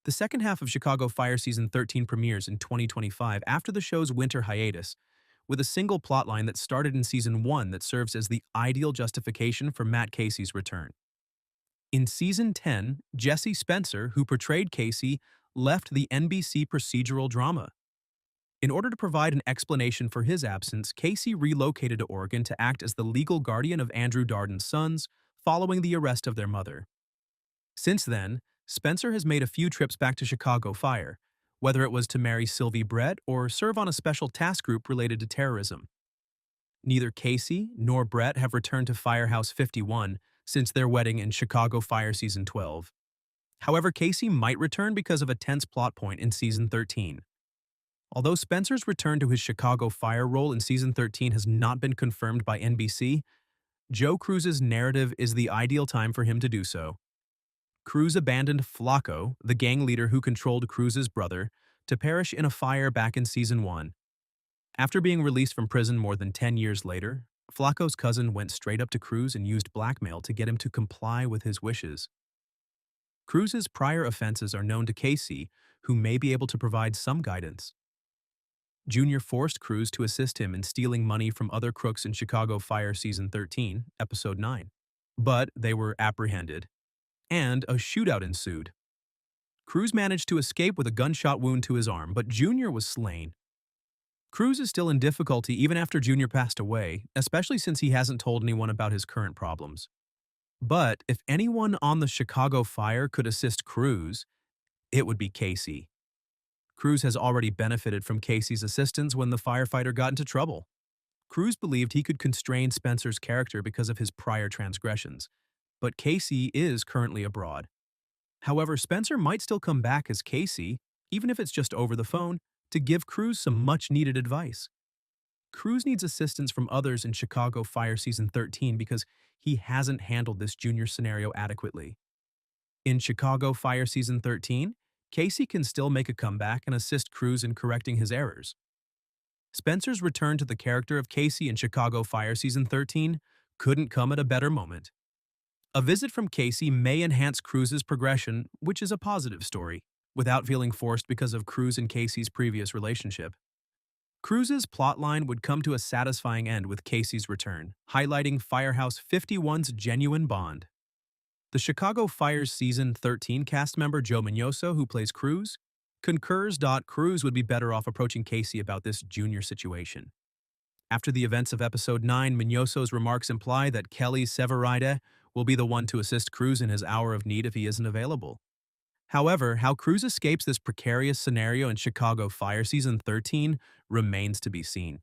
The second half of Chicago Fire Season 13 premieres in 2025 after the show's winter hiatus, with a single plotline that started in Season 1 that serves as the ideal justification for Matt Casey's return. In Season 10, Jesse Spencer, who portrayed Casey, left the NBC procedural drama. In order to provide an explanation for his absence, Casey relocated to Oregon to act as the legal guardian of Andrew Darden's sons following the arrest of their mother. Since then, Spencer has made a few trips back to Chicago Fire, whether it was to marry Sylvie Brett or serve on a special task group related to terrorism. Neither Casey nor Brett have returned to Firehouse 51 since their wedding in Chicago Fire Season 12. However, Casey might return because of a tense plot point in Season 13. Although Spencer's return to his Chicago Fire role in Season 13 has not been confirmed by NBC, Joe Cruz's narrative is the ideal time for him to do so. Cruz abandoned Flacco, the gang leader who controlled Cruz's brother, to perish in a fire back in Season 1. After being released from prison more than 10 years later, Flacco's cousin went straight up to Cruz and used blackmail to get him to comply with his wishes. Cruz's prior offenses are known to Casey, who may be able to provide some guidance. Junior forced Cruz to assist him in stealing money from other crooks in Chicago Fire Season 13, Episode 9. But they were apprehended, and a shootout ensued. Cruz managed to escape with a gunshot wound to his arm, but Junior was slain. Cruz is still in difficulty even after Junior passed away, especially since he hasn't told anyone about his current problems. But if anyone on the Chicago Fire could assist Cruz, it would be Casey. Cruz has already benefited from Casey's assistance when the firefighter got into trouble. Cruz believed he could constrain Spencer's character because of his prior transgressions, but Casey is currently abroad. However, Spencer might still come back as Casey, even if it's just over the phone, to give Cruz some much-needed advice. Cruz needs assistance from others in Chicago Fire Season 13 because he hasn't handled this Junior scenario adequately. In Chicago Fire Season 13, Casey can still make a comeback and assist Cruz in correcting his errors. Spencer's return to the character of Casey in Chicago Fire Season 13 couldn't come at a better moment. A visit from Casey may enhance Cruz's progression, which is a positive story, without feeling forced because of Cruz and Casey's previous relationship. Cruz's plotline would come to a satisfying end with Casey's return, highlighting Firehouse 51's genuine bond. The Chicago Fire's Season 13 cast member Joe Mignoso, who plays Cruz, concurs. Cruz would be better off approaching Casey about this Junior situation. After the events of Episode 9, Mignoso's remarks imply that Kelly Severide will be the one to assist Cruz in his hour of need if he isn't available. However, how Cruz escapes this precarious scenario in Chicago Fire Season 13 remains to be seen.